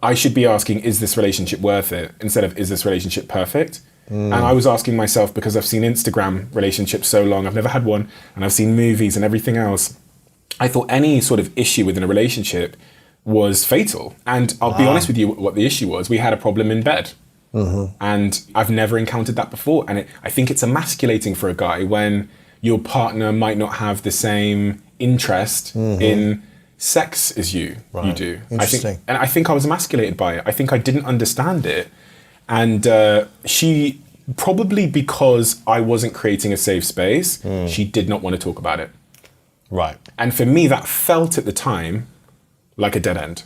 I should be asking, is this relationship worth it? Instead of, is this relationship perfect? And I was asking myself, because I've seen Instagram relationships so long, I've never had one, and I've seen movies and everything else. I thought any sort of issue within a relationship was fatal. And I'll be honest with you, what the issue was. We had a problem in bed. And I've never encountered that before. And I think it's emasculating for a guy when your partner might not have the same interest in sex as you do. Interesting. I think I was emasculated by it. I think I didn't understand it. And she, probably because I wasn't creating a safe space, she did not want to talk about it. Right. And for me, that felt at the time like a dead end.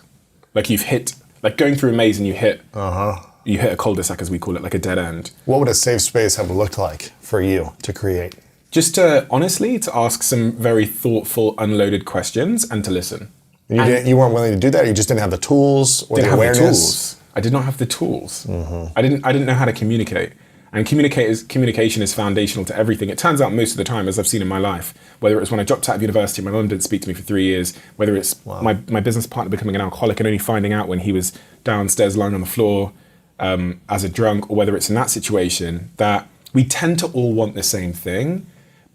Like you've hit, like going through a maze and you hit a cul-de-sac, as we call it, like a dead end. What would a safe space have looked like for you to create? Just to, honestly, to ask some very thoughtful, unloaded questions and to listen. You weren't willing to do that? Or you just didn't have the tools or the awareness? I did not have the tools. I didn't know how to communicate. And communication is foundational to everything. It turns out most of the time, as I've seen in my life, whether it was when I dropped out of university, my mum didn't speak to me for 3 years, whether it's my business partner becoming an alcoholic and only finding out when he was downstairs lying on the floor as a drunk, or whether it's in that situation, that we tend to all want the same thing,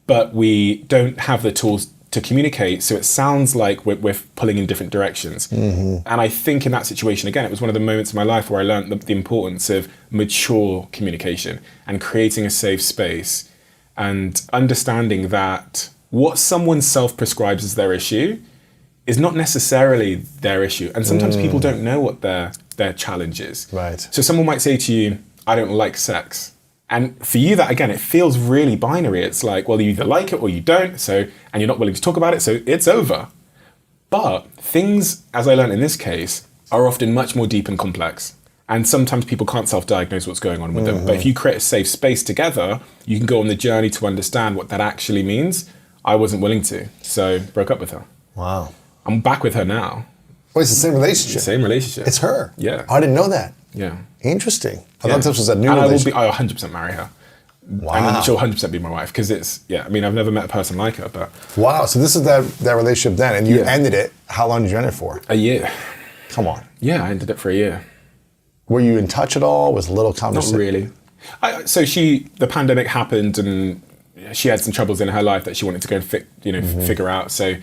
but we don't have the tools to communicate, so it sounds like we're pulling in different directions. And I think in that situation, again, it was one of the moments in my life where I learned the importance of mature communication and creating a safe space and understanding that what someone self-prescribes as their issue is not necessarily their issue. And sometimes people don't know what their challenge is. Right. So someone might say to you, I don't like sex. And for you, that, again, it feels really binary. It's like, well, you either like it or you don't, and you're not willing to talk about it, so it's over. But things, as I learned in this case, are often much more deep and complex. And sometimes people can't self-diagnose what's going on with them. But if you create a safe space together, you can go on the journey to understand what that actually means. I wasn't willing to, so broke up with her. Wow. I'm back with her now. Well, it's the same relationship. Same relationship. It's her. Yeah. I didn't know that. Yeah. Interesting. I thought this was a new relationship. I'll 100% marry her. Wow. And she'll 100% be my wife, because I've never met a person like her, but... Wow, so this is that relationship then, and you ended it. How long did you end it for? A year. Come on. Yeah, I ended it for a year. Were you in touch at all? Was a little conversation? Not really. The pandemic happened, and she had some troubles in her life that she wanted to go and figure out. So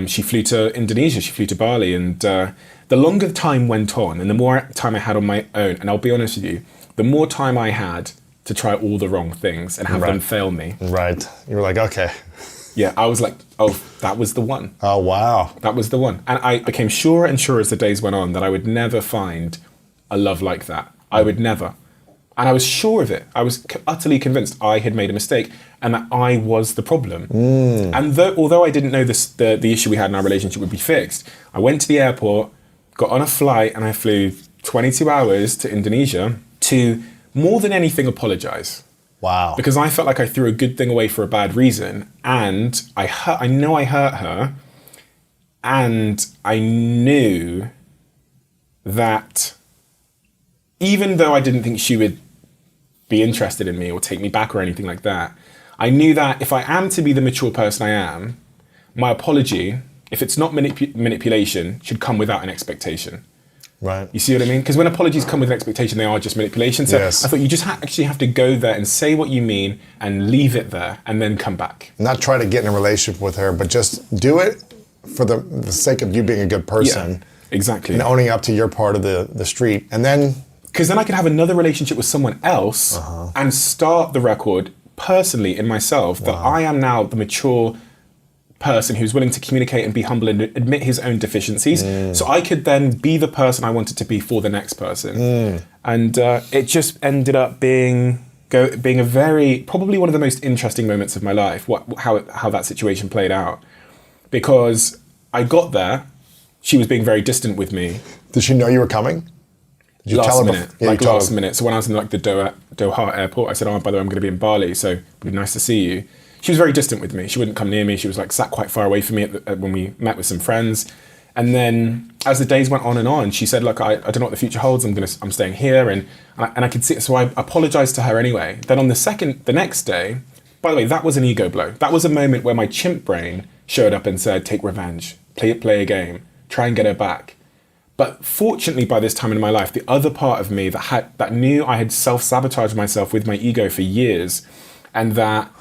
she flew to Indonesia, she flew to Bali, and the longer the time went on, and the more time I had on my own, and I'll be honest with you, the more time I had to try all the wrong things and have them fail me. Right. You were like, okay. Yeah, I was like, oh, that was the one. Oh, wow. That was the one. And I became surer and surer as the days went on that I would never find a love like that. I would never. And I was sure of it. I was utterly convinced I had made a mistake and that I was the problem. And although I didn't know the issue we had in our relationship would be fixed, I went to the airport, got on a flight, and I flew 22 hours to Indonesia to, more than anything, apologize. Wow. Because I felt like I threw a good thing away for a bad reason, and I know I hurt her, and I knew that even though I didn't think she would be interested in me or take me back or anything like that, I knew that if I am to be the mature person I am, my apology, if it's not manipulation, should come without an expectation. Right. You see what I mean? Because when apologies come with an expectation, they are just manipulation. So I thought you just actually have to go there and say what you mean and leave it there and then come back. Not try to get in a relationship with her, but just do it for the sake of you being a good person. Yeah, exactly. And owning up to your part of the street. And then... Because then I could have another relationship with someone else and start the record personally in myself that I am now the mature person who's willing to communicate and be humble and admit his own deficiencies. So I could then be the person I wanted to be for the next person. And it just ended up being a very, probably one of the most interesting moments of my life, how that situation played out. Because I got there, she was being very distant with me. Did she know you were coming? Did you tell her last minute. So when I was in the Doha airport, I said, oh, by the way, I'm going to be in Bali, so it'd be nice to see you. She was very distant with me. She wouldn't come near me. She was like sat quite far away from me when we met with some friends. And then as the days went on, she said, look, I don't know what the future holds. I'm staying here. And I could see it. So I apologized to her anyway. Then on the next day, by the way, that was an ego blow. That was a moment where my chimp brain showed up and said, take revenge, play a game, try and get her back. But fortunately, by this time in my life, the other part of me that knew I had self-sabotaged myself with my ego for years, and that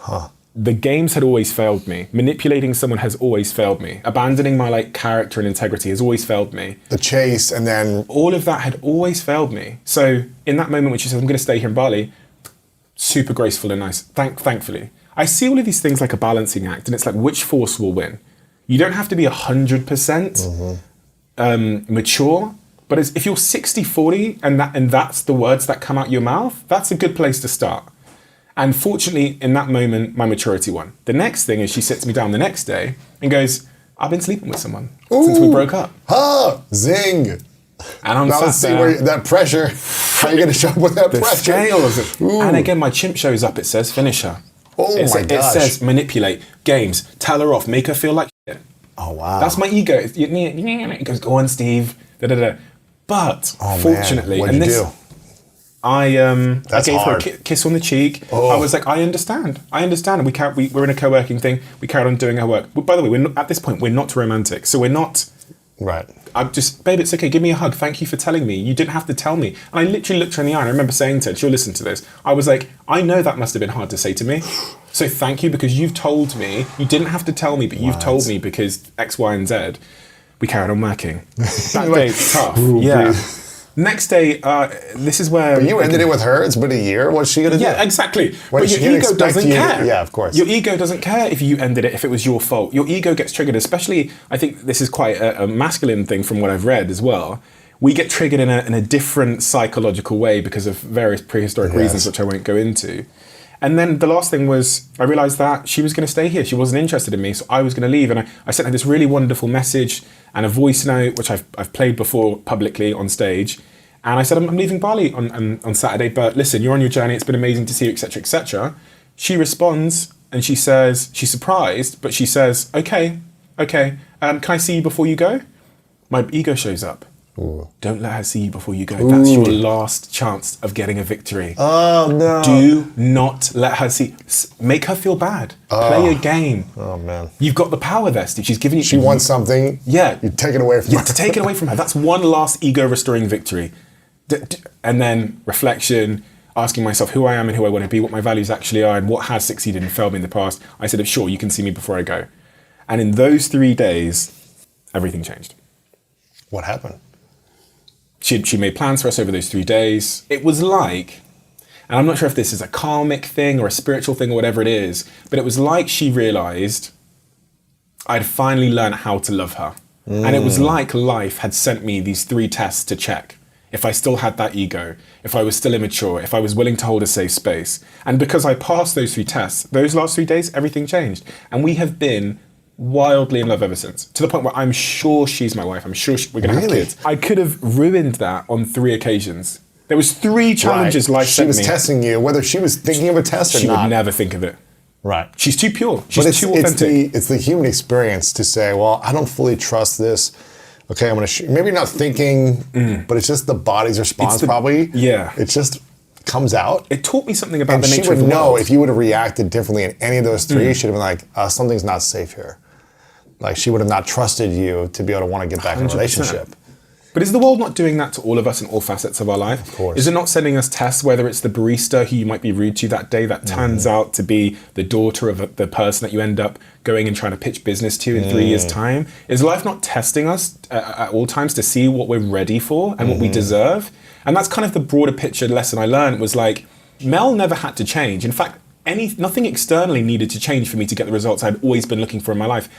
the games had always failed me. Manipulating someone has always failed me. Abandoning my like character and integrity has always failed me. The chase, and then all of that had always failed me. So in that moment when she said, I'm going to stay here in Bali, super graceful and nice, thankfully. I see all of these things like a balancing act, and it's like, which force will win? You don't have to be 100% mature, but if you're 60-40 and that's the words that come out your mouth, that's a good place to start. And fortunately, in that moment, my maturity won. The next thing is she sits me down the next day and goes, I've been sleeping with someone since we broke up. Zing. And I'm now let's see where that pressure, how are you going to show up with that the pressure? Scales. And again, my chimp shows up, it says finish her. Oh my gosh. It says manipulate, games, tell her off, make her feel like shit. Oh, wow. That's my ego. It goes, go on, Steve. But fortunately, man. What'd you do? I gave hard. her a kiss on the cheek. I was like, I understand. And we're in a co-working thing. We carried on doing our work. By the way, at this point, we're not romantic. So we're not... Right. I'm just, babe, it's okay. Give me a hug. Thank you for telling me. You didn't have to tell me. And I literally looked her in the eye. And I remember saying to her, she'll listen to this. I was like, I know that must have been hard to say to me. So thank you, because you've told me. You didn't have to tell me, but you've told me because X, Y, and Z. We carried on working. That day, tough. Yeah. Next day, this is where... But you ended it with her? It's been a year? What's she going to do? Yeah, exactly. But your ego doesn't care. Yeah, of course. Your ego doesn't care if you ended it, if it was your fault. Your ego gets triggered, especially, I think this is quite a masculine thing from what I've read as well. We get triggered in a different psychological way because of various prehistoric reasons, which I won't go into. And then the last thing was, I realized that she was going to stay here. She wasn't interested in me, so I was going to leave. And I sent her this really wonderful message and a voice note, which I've played before publicly on stage. And I said, I'm leaving Bali on Saturday, but listen, you're on your journey. It's been amazing to see you, etc., etc. She responds and she says, she's surprised, but she says, okay. Can I see you before you go? My ego shows up. Ooh. Don't let her see you before you go. Ooh. That's your last chance of getting a victory. Oh, no. Do not let her see. Make her feel bad. Play a game. Oh, man. You've got the power there, Steve. She's giving you... She wants something. Yeah. You take it away from her. You have to take it away from her. That's one last ego-restoring victory. And then reflection, asking myself who I am and who I want to be, what my values actually are, and what has succeeded and failed me in the past. I said, sure, you can see me before I go. And in those 3 days, everything changed. What happened? She made plans for us over those 3 days. It was like, and I'm not sure if this is a karmic thing or a spiritual thing or whatever it is, but it was like she realized I'd finally learned how to love her. And it was like life had sent me these 3 tests to check. If I still had that ego, if I was still immature, if I was willing to hold a safe space. And because I passed those 3 tests, those last 3 days, everything changed. And we have been wildly in love ever since, to the point where I'm sure she's my wife. I'm sure we're going to have kids. I could have ruined that on 3 occasions. There was 3 challenges life sent me. She was testing you, whether she was thinking of a test or not. She would never think of it. Right. She's too pure. She's too authentic. It's the human experience to say, well, I don't fully trust this. Okay, I'm going to maybe not thinking, but it's just the body's response probably. Yeah. It just comes out. It taught me something about the nature of the world. She would know if you would have reacted differently in any of those 3, she'd have been like, something's not safe here. Like, she would have not trusted you to be able to want to get back in a relationship. But is the world not doing that to all of us in all facets of our life? Of course. Is it not sending us tests, whether it's the barista who you might be rude to that day that turns out to be the daughter of the person that you end up going and trying to pitch business to in 3 years' time? Is life not testing us at all times to see what we're ready for and what we deserve? And that's kind of the broader picture lesson I learned, was like, Mel never had to change. In fact, nothing externally needed to change for me to get the results I'd always been looking for in my life.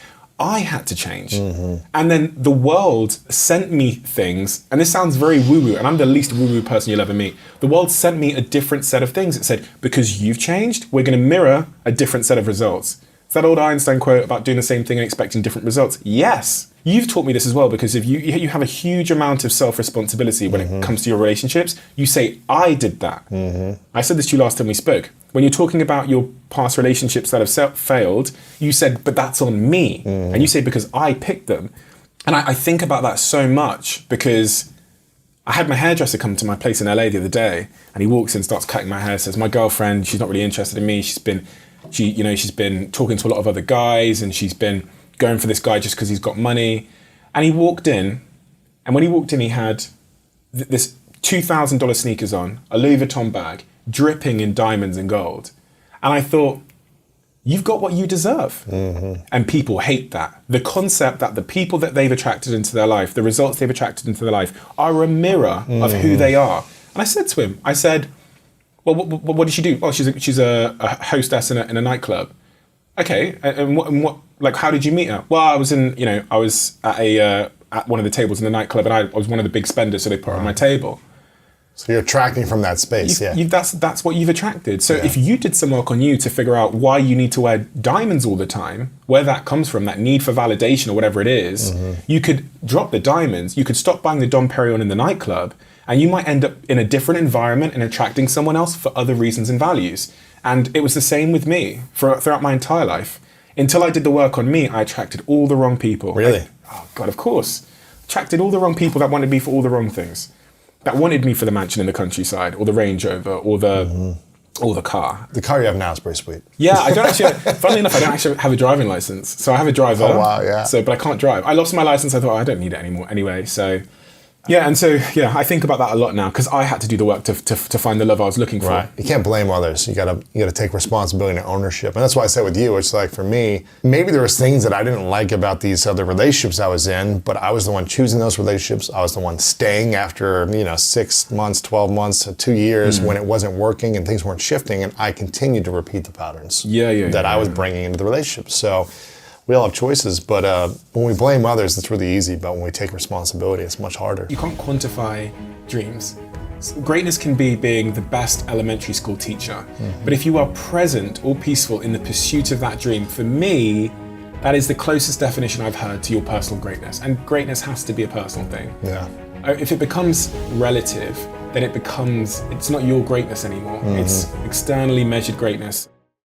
I had to change. And then the world sent me things, and this sounds very woo-woo, and I'm the least woo-woo person you'll ever meet. The world sent me a different set of things. It said, because you've changed, we're going to mirror a different set of results. It's that old Einstein quote about doing the same thing and expecting different results. Yes. You've taught me this as well, because if you have a huge amount of self-responsibility when it comes to your relationships, you say, I did that. I said this to you last time we spoke. When you're talking about your past relationships that have failed, you said, but that's on me. And you say, because I picked them. And I think about that so much, because I had my hairdresser come to my place in LA the other day, and he walks in, starts cutting my hair, says, my girlfriend, she's not really interested in me. She's been talking to a lot of other guys, and she's been going for this guy just because he's got money. And he walked in, And when he walked in, he had this $2,000 sneakers on, a Louis Vuitton bag, dripping in diamonds and gold. And I thought, you've got what you deserve. And people hate that. The concept that the people that they've attracted into their life, the results they've attracted into their life, are a mirror of who they are. And I said to him, I said, well, what did she do? Oh, she's a hostess in a nightclub. Okay, and what, like, how did you meet her? Well, I was at one of the tables in the nightclub, and I was one of the big spenders, so they put her on my table. So you're attracting from that space, That's what you've attracted. So if you did some work on you to figure out why you need to wear diamonds all the time, where that comes from, that need for validation or whatever it is, you could drop the diamonds, you could stop buying the Dom Perignon in the nightclub, and you might end up in a different environment and attracting someone else for other reasons and values. And it was the same with me throughout my entire life. Until I did the work on me, I attracted all the wrong people. Really? Oh God, of course. Attracted all the wrong people that wanted me for all the wrong things. That wanted me for the mansion in the countryside, or the Range Rover, or the car. The car you have now is pretty sweet. Yeah, I don't actually, funnily enough, I don't actually have a driving license. So I have a driver. Oh, wow, yeah. So, but I can't drive. I lost my license. I thought, I don't need it anymore anyway. So, yeah, and so, yeah, I think about that a lot now because I had to do the work to find the love I was looking for. Right. You can't blame others. You gotta take responsibility and ownership. And that's why I said with you, it's like for me, maybe there was things that I didn't like about these other relationships I was in, but I was the one choosing those relationships. I was the one staying after, 6 months, 12 months, 2 years when it wasn't working and things weren't shifting, and I continued to repeat the patterns that I was bringing into the relationship. So we all have choices, but when we blame others, it's really easy. But when we take responsibility, it's much harder. You can't quantify dreams. Greatness can be being the best elementary school teacher. But if you are present or peaceful in the pursuit of that dream, for me, that is the closest definition I've heard to your personal greatness. And greatness has to be a personal thing. Yeah. If it becomes relative, then it's not your greatness anymore. It's externally measured greatness.